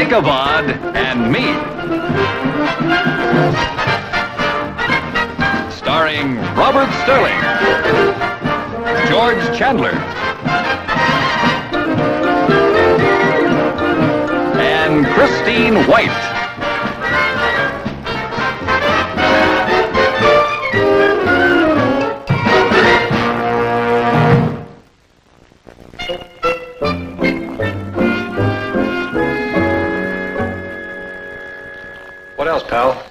Ichabod and Me. Starring Robert Sterling, George Chandler, and Christine White. What else, pal?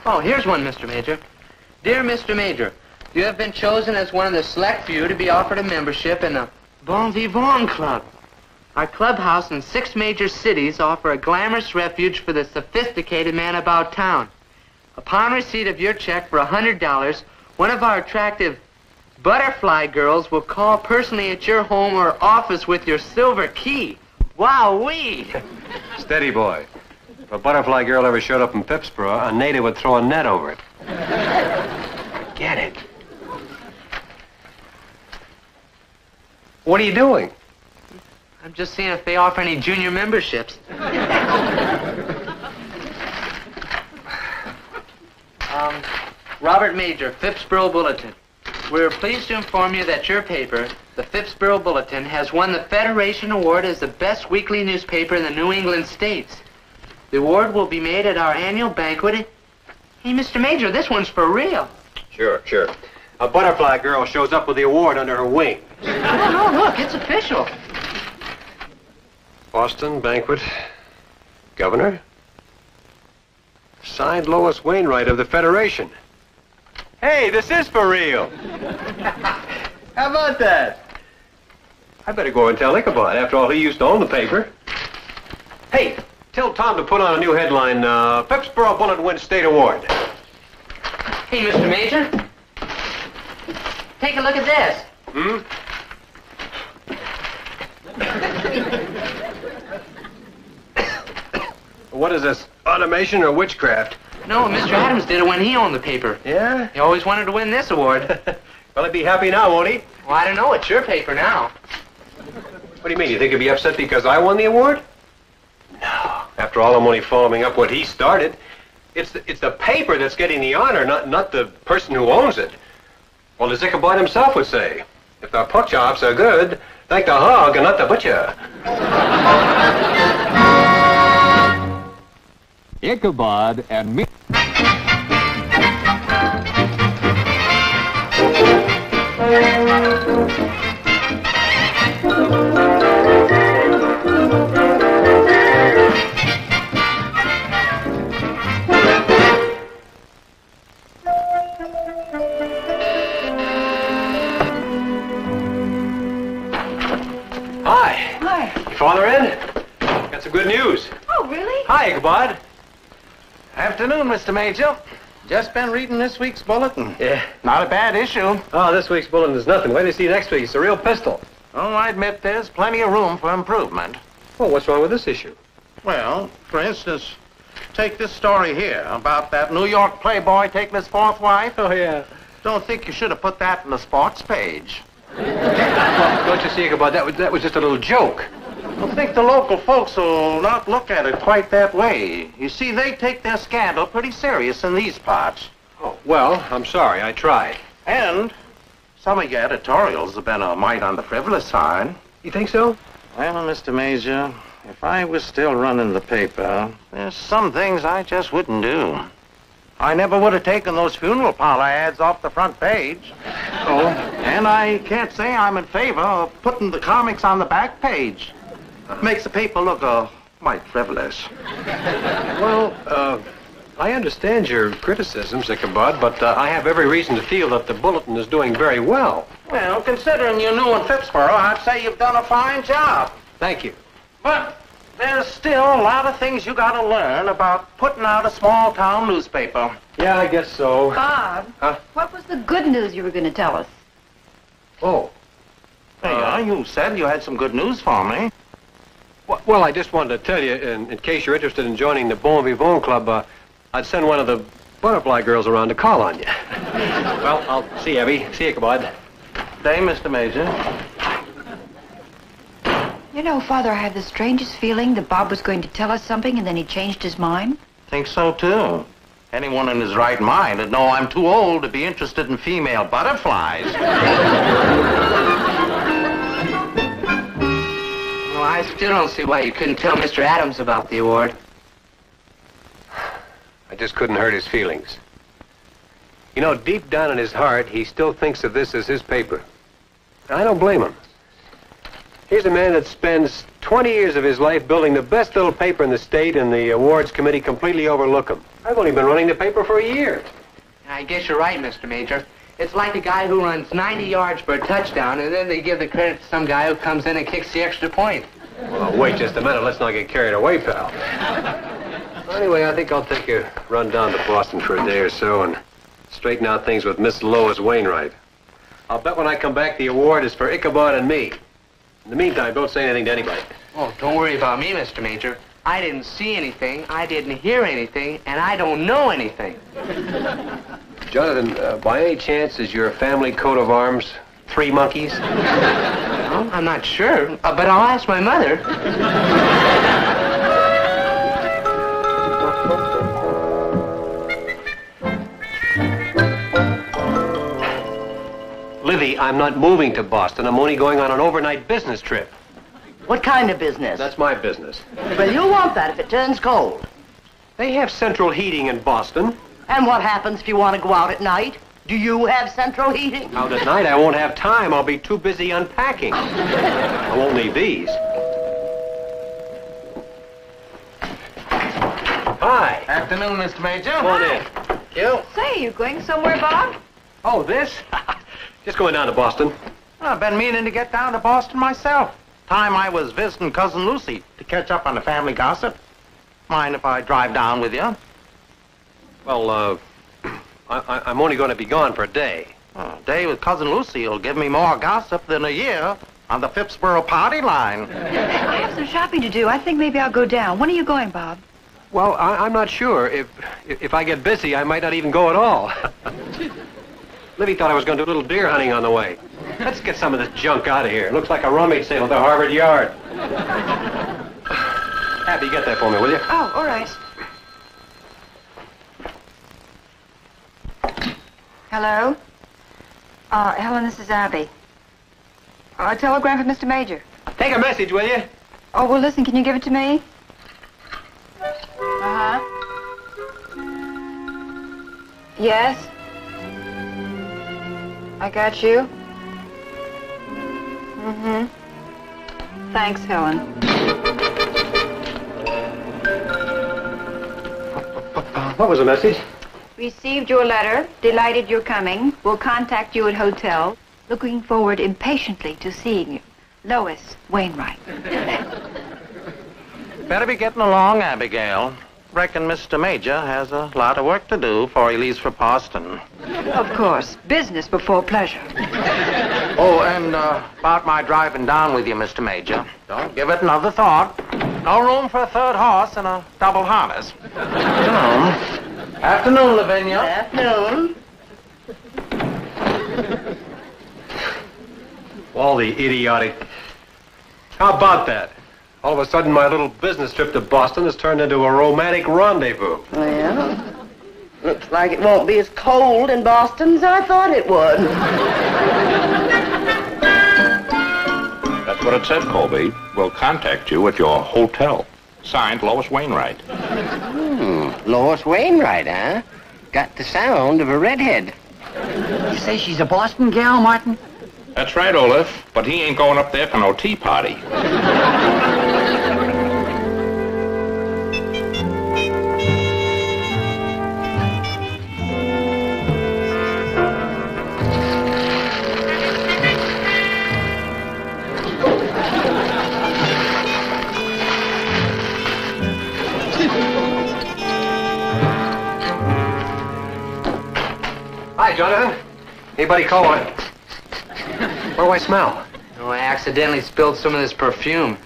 Oh, here's one, Mr. Major. Dear Mr. Major, you have been chosen as one of the select few to be offered a membership in the Bon Vivant Club. Our clubhouse in 6 major cities offer a glamorous refuge for the sophisticated man about town. Upon receipt of your check for $100, one of our attractive butterfly girls will call personally at your home or office with your silver key. Wow-wee! Steady, boy. If a butterfly girl ever showed up in Phipsboro, a native would throw a net over it. Get it. What are you doing? I'm just seeing if they offer any junior memberships. Robert Major, Phipsboro Bulletin. We're pleased to inform you that your paper, the Phipsboro Bulletin, has won the Federation Award as the best weekly newspaper in the New England states. The award will be made at our annual banquet. Hey, Mr. Major, this one's for real. Sure. A butterfly girl shows up with the award under her wing. No, look, it's official. Boston, banquet, governor. Signed Lois Wainwright of the Federation. Hey, this is for real. How about that? I better go and tell Ichabod. After all, he used to own the paper. Hey, tell Tom to put on a new headline, Phipsboro Bulletin wins state award. Hey, Mr. Major. Take a look at this. What is this, automation or witchcraft? No, Mr. Adams did it when he owned the paper. Yeah? He always wanted to win this award. Well, he'd be happy now, won't he? Well, I don't know. It's your paper now. What do you mean? You think he'd be upset because I won the award? No. After all, I'm only following up what he started. It's the paper that's getting the honor, not the person who owns it. Well, as Ichabod himself would say, if the pork chops are good, thank the hog and not the butcher. Ichabod and Me. Hi. Your father in? Got some good news. Oh, really? Hi, Ichabod. Afternoon, Mr. Major. Just been reading this week's bulletin. Yeah. Not a bad issue. Oh, this week's bulletin is nothing. Wait till you see next week. It's a real pistol. Oh, I admit there's plenty of room for improvement. Well, what's wrong with this issue? Well, for instance, take this story here about that New York playboy taking his 4th wife. Oh, yeah. Don't think you should have put that in the sports page. Well, don't you see, Ichabod, that was just a little joke. I think the local folks will not look at it quite that way. You see, they take their scandal pretty serious in these parts. Oh, well, I'm sorry. I tried. And some of your editorials have been a mite on the frivolous side. You think so? Well, Mr. Major, if I was still running the paper, there's some things I just wouldn't do. I never would have taken those funeral parlor ads off the front page. Oh? And I can't say I'm in favor of putting the comics on the back page. Makes the paper look mite frivolous. Well, I understand your criticisms, Ichabod, but I have every reason to feel that the bulletin is doing very well. Well, considering you're new in Phipsboro, I'd say you've done a fine job. Thank you. But there's still a lot of things you gotta learn about putting out a small-town newspaper. Yeah, I guess so. Bob, Huh? what was the good news you were going to tell us? Oh. Hey, you said you had some good news for me. Well, I just wanted to tell you, in case you're interested in joining the Bon Vivant Club, I'd send one of the butterfly girls around to call on you. Well, I'll see you, Evie. See you, Ichabod. Day, Mr. Major. You know, Father, I had the strangest feeling that Bob was going to tell us something and then he changed his mind. Think so, too. Anyone in his right mind would know I'm too old to be interested in female butterflies. Well, I still don't see why you couldn't tell Mr. Adams about the award. I just couldn't hurt his feelings. You know, deep down in his heart, he still thinks of this as his paper. I don't blame him. Here's a man that spends 20 years of his life building the best little paper in the state, and the awards committee completely overlook him. I've only been running the paper for a year. I guess you're right, Mr. Major. It's like a guy who runs 90 yards for a touchdown, and then they give the credit to some guy who comes in and kicks the extra point. Well, wait just a minute. Let's not get carried away, pal. Well, anyway, I think I'll take a run down to Boston for a day or so and straighten out things with Miss Lois Wainwright. I'll bet when I come back the award is for Ichabod and me. In the meantime, don't say anything to anybody. Oh, don't worry about me, Mr. Major. I didn't see anything, I didn't hear anything, and I don't know anything. Jonathan, by any chance, is your family coat of arms 3 monkeys? Well, I'm not sure, but I'll ask my mother. Livy, I'm not moving to Boston. I'm only going on an overnight business trip. What kind of business? That's my business. Well, you'll want that if it turns cold. They have central heating in Boston. And what happens if you want to go out at night? Do you have central heating? Out at night, I won't have time. I'll be too busy unpacking. I won't need these. Hi. Afternoon, Mr. Major. Come on in. You? Say, you going somewhere, Bob? Oh, this? Just going down to Boston. I've been meaning to get down to Boston myself. Time I was visiting Cousin Lucy to catch up on the family gossip. Mind if I drive down with you? Well, I'm only going to be gone for a day. A day with Cousin Lucy will give me more gossip than a year on the Phippsboro party line. I have some shopping to do. I think maybe I'll go down. When are you going, Bob? Well, I'm not sure. If I get busy, I might not even go at all. Livy thought I was going to do a little deer hunting on the way. Let's get some of this junk out of here. It looks like a rummage sale at the Harvard Yard. Abby, get that for me, will you? Oh, all right. Hello? Helen, this is Abby. A telegram for Mr. Major. Take a message, will you? Oh, well, listen, can you give it to me? Uh-huh. Yes? I got you. Mm-hmm. Thanks, Helen. What was the message? Received your letter. Delighted you're coming. Will contact you at hotel. Looking forward impatiently to seeing you. Lois Wainwright. Better be getting along, Abigail. Reckon Mr. Major has a lot of work to do before he leaves for Boston. Of course. Business before pleasure. Oh, and about my driving down with you, Mr. Major. Don't give it another thought. No room for a third horse and a double harness. Afternoon, Lavinia. Afternoon. All the idiotic... How about that? All of a sudden, my little business trip to Boston has turned into a romantic rendezvous. Well, looks like it won't be as cold in Boston as I thought it would. That's what it said, Colby. We'll contact you at your hotel. Signed, Lois Wainwright. Lois Wainwright, huh? Got the sound of a redhead. You say she's a Boston gal, Martin? That's right, Olaf, but he ain't going up there for no tea party. Hi, Jonathan. Anybody calling? What do I smell? Oh, I accidentally spilled some of this perfume.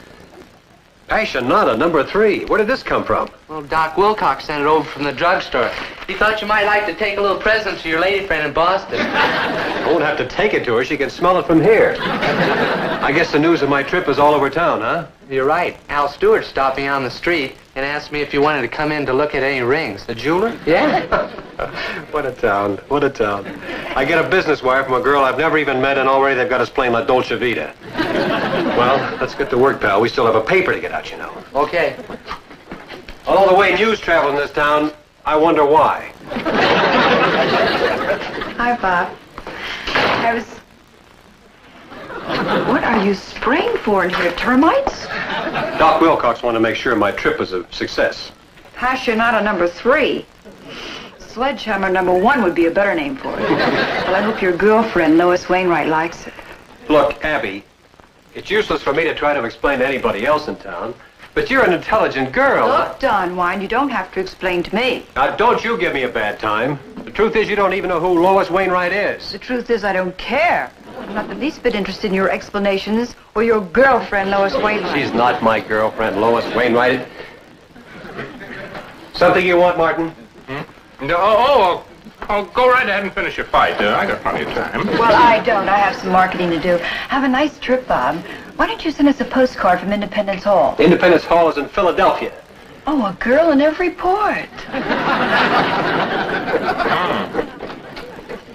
Passionata, number 3. Where did this come from? Well, Doc Wilcox sent it over from the drugstore. He thought you might like to take a little present to your lady friend in Boston. I won't have to take it to her. She can smell it from here. I guess the news of my trip is all over town, huh? You're right. Al Stewart stopped me on the street and asked me if you wanted to come in to look at any rings. The jeweler? Yeah. What a town. What a town. I get a business wire from a girl I've never even met, and already they've got us playing La Dolce Vita. Well, let's get to work, pal. We still have a paper to get out, you know. Okay. Although the way news travels in this town, I wonder why. Hi, Bob. What are you spraying for in here? Termites? Doc Wilcox wanted to make sure my trip was a success. Passionata number 3. Sledgehammer number 1 would be a better name for it. Well, I hope your girlfriend, Lois Wainwright, likes it. Look, Abby, it's useless for me to try to explain to anybody else in town, but you're an intelligent girl. Look, Don Wine, you don't have to explain to me. Now, don't you give me a bad time. The truth is you don't even know who Lois Wainwright is. The truth is I don't care. I'm not the least bit interested in your explanations or your girlfriend, Lois Wainwright. She's not my girlfriend, Lois Wainwright. Something you want, Martin? Oh, go right ahead and finish your fight. I got plenty of time. Well, I don't. I have some marketing to do. Have a nice trip, Bob. Why don't you send us a postcard from Independence Hall? Independence Hall is in Philadelphia. Oh, a girl in every port.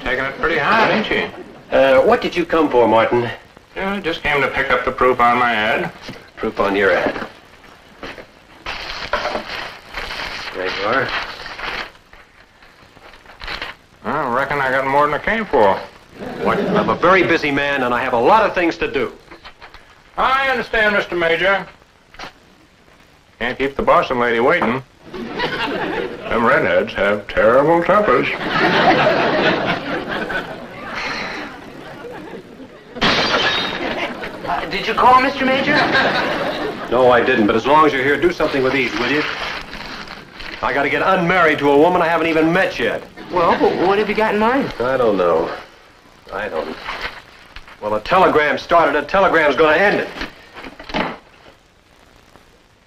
Taking it pretty hard, ain't she? What did you come for, Martin? I just came to pick up the proof on my ad. Proof on your ad. There you are. I reckon I got more than I came for. What? I'm a very busy man, and I have a lot of things to do. I understand, Mr. Major. Can't keep the Boston lady waiting. Them redheads have terrible tempers. Did you call, Mr. Major? No, I didn't, but as long as you're here, do something with these, will you? I gotta get unmarried to a woman I haven't even met yet. Well, what have you got in mind? I don't know. I don't. Well, a telegram started it. Telegram's gonna end it.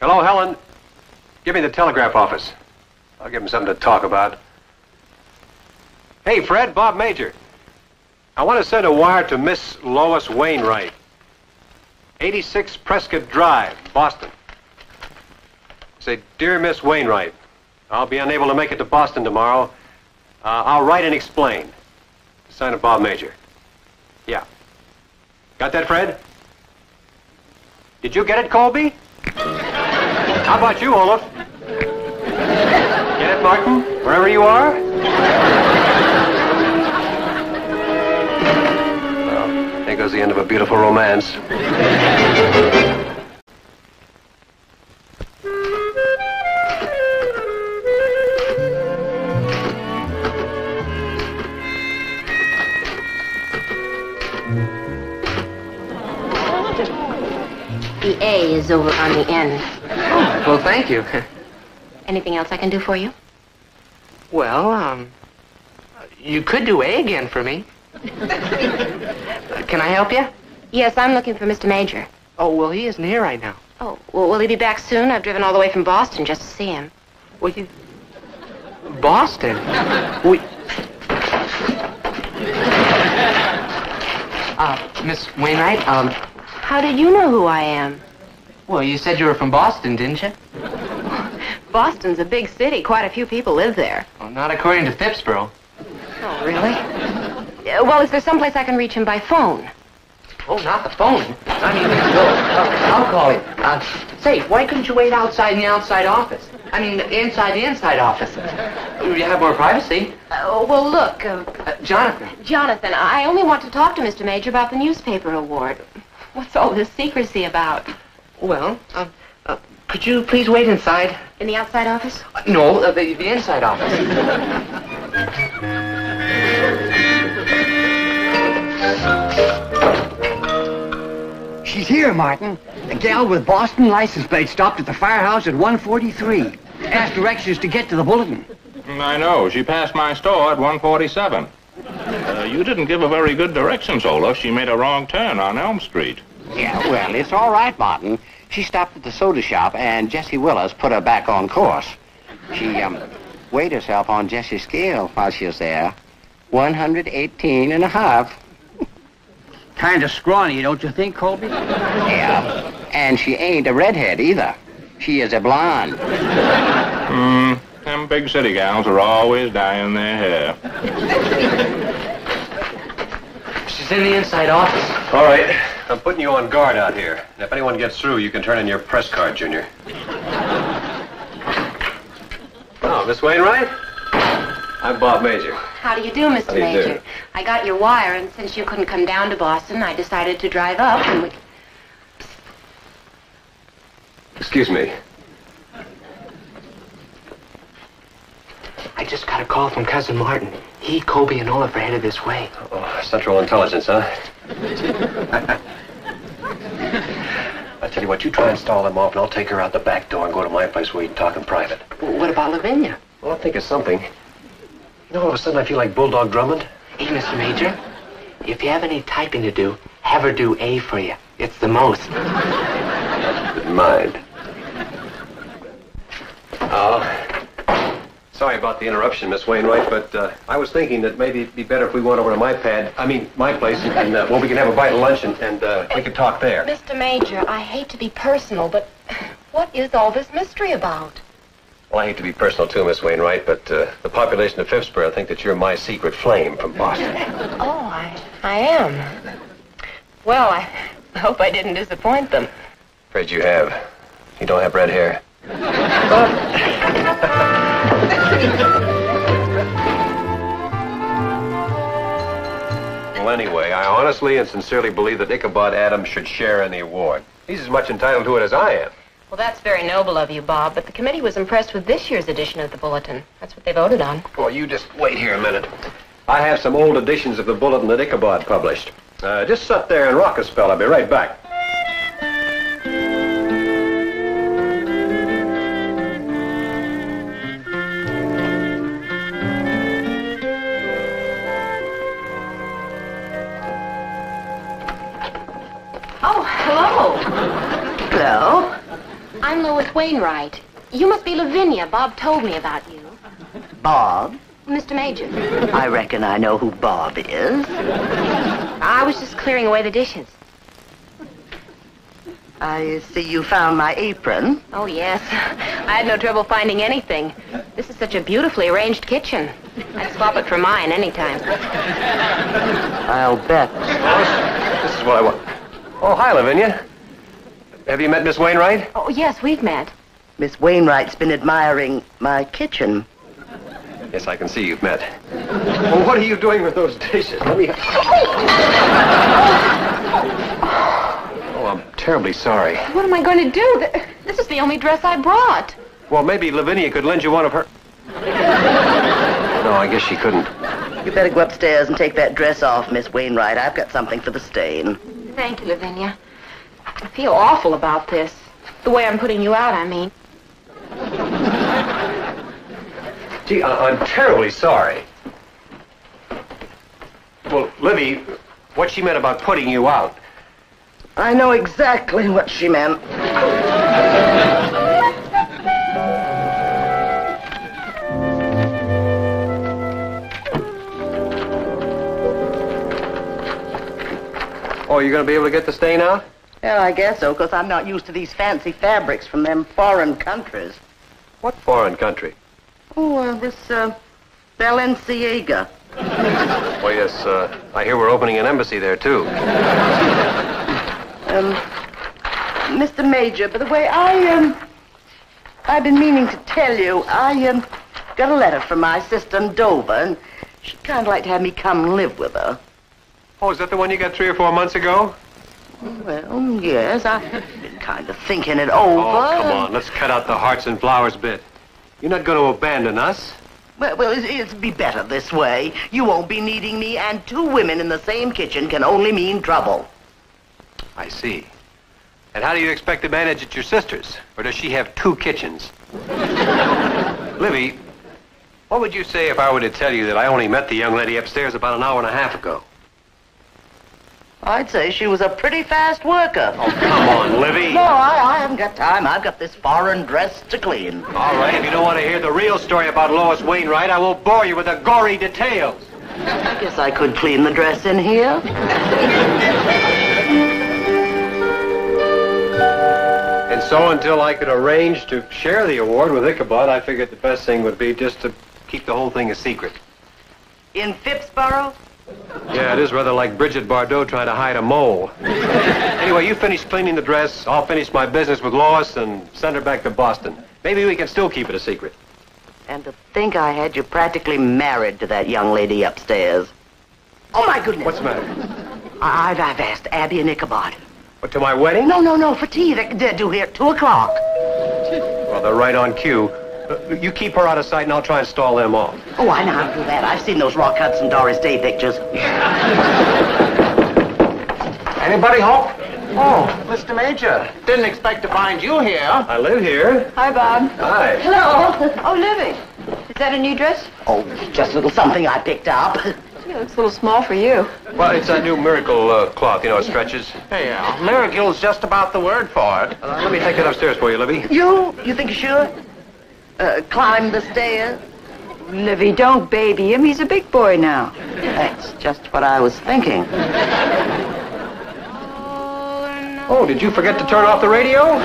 Hello, Helen. Give me the telegraph office. I'll give him something to talk about. Hey, Fred, Bob Major. I want to send a wire to Miss Lois Wainwright. 86 Prescott Drive, Boston. Say, dear Miss Wainwright, I'll be unable to make it to Boston tomorrow. I'll write and explain. Sign of Bob Major. Yeah. Got that, Fred? Did you get it, Colby? How about you, Olaf? Get it, Martin? Wherever you are? Well, there goes the end of a beautiful romance. The A is over on the end. Oh, well, thank you. Anything else I can do for you? Well, you could do A again for me. Can I help you? Yes, I'm looking for Mr. Major. Oh, well, he isn't here right now. Oh, well, will he be back soon? I've driven all the way from Boston just to see him. Well, Boston? Miss Wainwright, How did you know who I am? well, you said you were from Boston, didn't you? Boston's a big city. Quite a few people live there. Well, not according to Phipsborough. Oh, really? Well, is there someplace I can reach him by phone? Oh, not the phone. I mean, I'll call him. Say, why couldn't you wait outside in the outside office? I mean, inside the inside office. You have more privacy. Well, look, Jonathan. Jonathan, I only want to talk to Mr. Major about the newspaper award. What's all this secrecy about? Well, could you please wait inside? In the outside office? No, the inside office. She's here, Martin. A gal with Boston license plate stopped at the firehouse at 143. Asked directions to get to the bulletin. I know. She passed my store at 147. You didn't give her very good directions, Olaf. She made a wrong turn on Elm Street. Yeah, well, it's all right, Martin. She stopped at the soda shop, and Jessie Willis put her back on course. weighed herself on Jessie's scale while she was there. 118 and a half. Kind of scrawny, don't you think, Colby? Yeah. And she ain't a redhead either. She is a blonde. Them big city gals are always dyeing their hair. She's in the inside office. All right. I'm putting you on guard out here. And if anyone gets through, you can turn in your press card, Junior. Oh, Miss Wainwright? I'm Bob Major. How do you do, Mr. How do you Major? do? I got your wire, and since you couldn't come down to Boston, I decided to drive up, and we... Excuse me. I just got a call from Cousin Martin. He, Colby, and Olaf are headed this way. Oh, Central Intelligence, huh? I tell you what, you try and stall them off, and I'll take her out the back door and go to my place where we can talk in private. Well, what about Lavinia? Well, I'll think of something. You know, all of a sudden I feel like Bulldog Drummond. Hey, Mr. Major, if you have any typing to do, have her do A for you. It's the most. Good mind. Sorry about the interruption, Miss Wainwright, but I was thinking that maybe it'd be better if we went over to my place, and well, we can have a bite of lunch, and we can talk there. Mr. Major, I hate to be personal, but what is all this mystery about? Well, I hate to be personal, too, Miss Wainwright, but the population of Phipsborough think that you're my secret flame from Boston. Oh, I am. Well, I hope I didn't disappoint them. Afraid you have. You don't have red hair. Well, anyway, I honestly and sincerely believe that Ichabod Adams should share in the award. He's as much entitled to it as I am. Well, that's very noble of you, Bob, but the committee was impressed with this year's edition of the Bulletin. That's what they voted on. Well, you just wait here a minute. I have some old editions of the Bulletin that Ichabod published. Just sit there and rock a spell. I'll be right back. Oh, hello. Hello? I'm Lois Wainwright. You must be Lavinia. Bob told me about you. Bob? Mr. Major. I reckon I know who Bob is. I was just clearing away the dishes. I see you found my apron. Oh, yes. I had no trouble finding anything. This is such a beautifully arranged kitchen. I'd swap it for mine anytime. I'll bet. This is what I want. Oh, hi, Lavinia. Have you met Miss Wainwright? Oh, yes, we've met. Miss Wainwright's been admiring my kitchen. Yes, I can see you've met. Well, what are you doing with those dishes? Let me... Oh, I'm terribly sorry. What am I going to do? This is the only dress I brought. Well, maybe Lavinia could lend you one of her... No, I guess she couldn't. You better go upstairs and take that dress off, Miss Wainwright. I've got something for the stain. Thank you, Lavinia. I feel awful about this. The way I'm putting you out, I mean. Gee, I'm terribly sorry. Well, Livy, what she meant about putting you out... I know exactly what she meant. Oh, you're going to be able to get the stain out? Well, I guess so, because I'm not used to these fancy fabrics from them foreign countries. What foreign country? Oh, this, Balenciaga. Well, yes, I hear we're opening an embassy there, too. Mr. Major, by the way, I've been meaning to tell you, I got a letter from my sister in Dover, and she'd kind of like to have me come and live with her. Oh, is that the one you got 3 or 4 months ago? Well, yes, I've been kind of thinking it over. Oh, come on, let's cut out the hearts and flowers bit. You're not going to abandon us. Well, it'll be better this way. You won't be needing me, and 2 women in the same kitchen can only mean trouble. I see. And how do you expect to manage at your sister's? Or does she have 2 kitchens? Livy, what would you say if I were to tell you that I only met the young lady upstairs about an hour and a half ago? I'd say she was a pretty fast worker. Oh, come on, Livy. No, I haven't got time. I've got this foreign dress to clean. All right, if you don't want to hear the real story about Lois Wainwright, I won't bore you with the gory details. I guess I could clean the dress in here. And so until I could arrange to share the award with Ichabod, I figured the best thing would be just to keep the whole thing a secret. In Phipsborough? Yeah, it is rather like Bridget Bardot trying to hide a mole. Anyway, you finish cleaning the dress, I'll finish my business with Lois and send her back to Boston. Maybe we can still keep it a secret. And to think I had you practically married to that young lady upstairs. Oh, my goodness. What's the matter? I've asked Abby and Ichabod. What, to my wedding? No, for tea. They're due here at 2 o'clock. Well, they're right on cue. You keep her out of sight and I'll try and stall them off. Oh, I know how to do that. I've seen those Rock Hudson Doris Day pictures. Anybody home? Oh, Mr. Major. Didn't expect to find you here. I live here. Hi, Bob. Hi. Hello. Oh, Livy. Is that a new dress? Oh, just a little something I picked up. Gee, it looks a little small for you. Well, it's that new miracle cloth, you know, it stretches. Hey, miracle's just about the word for it. Let me take it upstairs for you, Libby. You think you should? Climb the stairs? Livy, don't baby him. He's a big boy now. That's just what I was thinking. Oh, did you forget to turn off the radio?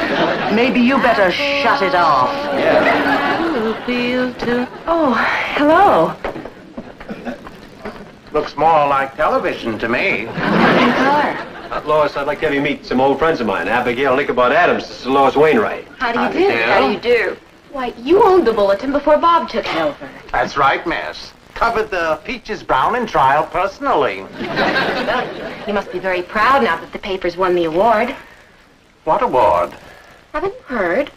Maybe you better shut it off. Oh, hello. Looks more like television to me. Lois, I'd like to have you meet some old friends of mine, Abigail and Ichabod Adams. This is Lois Wainwright. How do you do? How do you do? Why, you owned the Bulletin before Bob took it over. That's right, miss. Covered the Peaches Browning trial personally. Well, you must be very proud now that the paper's won the award. What award? Haven't you heard?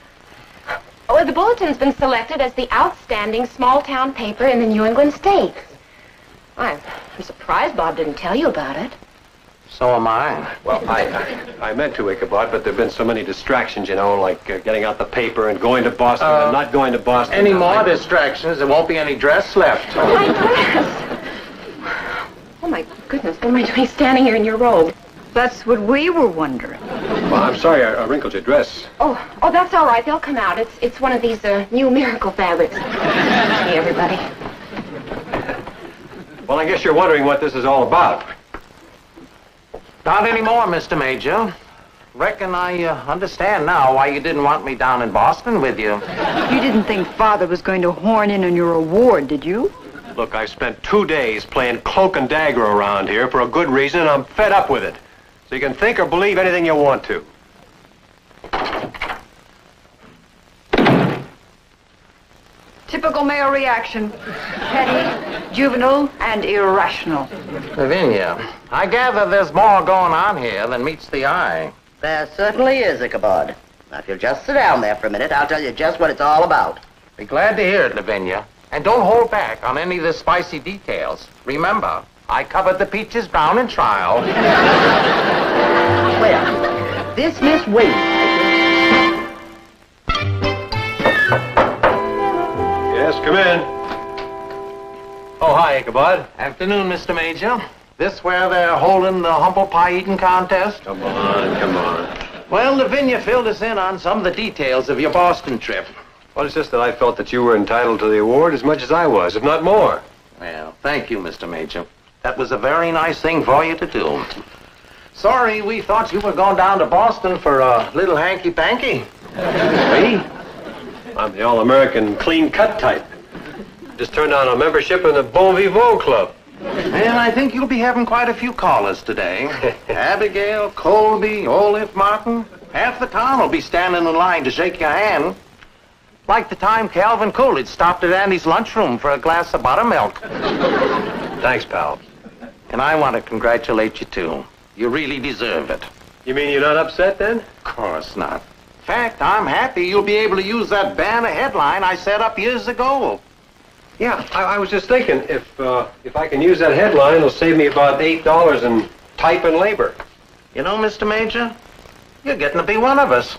Oh, the Bulletin's been selected as the outstanding small-town paper in the New England states. I'm surprised Bob didn't tell you about it. So am I. Well, I meant to, Ichabod, but there have been so many distractions, you know, like getting out the paper and going to Boston and not going to Boston. Any more distractions, there won't be any dress left. My dress! Oh, my goodness, what am I doing standing here in your robe? That's what we were wondering. Well, I'm sorry I wrinkled your dress. Oh, that's all right. They'll come out. It's one of these new miracle fabrics. Hey, everybody. Well, I guess you're wondering what this is all about. Not anymore, Mr. Major. Reckon I understand now why you didn't want me down in Boston with you. You didn't think Father was going to horn in on your award, did you? Look, I spent 2 days playing cloak and dagger around here for a good reason, and I'm fed up with it. So you can think or believe anything you want to. Typical male reaction. Petty, juvenile, and irrational. Lavinia, I gather there's more going on here than meets the eye. There certainly is, Ichabod. Now, if you'll just sit down there for a minute, I'll tell you just what it's all about. Be glad to hear it, Lavinia. And don't hold back on any of the spicy details. Remember, I covered the Peaches Browning trial. Well, this Miss Wainwright. Yes, come in. Oh, hi, Ichabod. Afternoon, Mr. Major. This where they're holding the humble pie eating contest? Come on. Well, Lavinia filled us in on some of the details of your Boston trip. Well, it's just that I felt that you were entitled to the award as much as I was, if not more. Well, thank you, Mr. Major. That was a very nice thing for you to do. Sorry, we thought you were going down to Boston for a little hanky-panky. Me? I'm the all-American clean-cut type. Just turned down a membership in the Bon Vivant Club. And I think you'll be having quite a few callers today. Abigail, Colby, Olive Martin. Half the town will be standing in line to shake your hand. Like the time Calvin Coolidge stopped at Andy's lunchroom for a glass of buttermilk. Thanks, pal. And I want to congratulate you, too. You really deserve it. You mean you're not upset, then? Of course not. In fact, I'm happy you'll be able to use that banner headline I set up years ago. Yeah, I was just thinking, if I can use that headline, it'll save me about $8 in type and labor. You know, Mr. Major, you're getting to be one of us.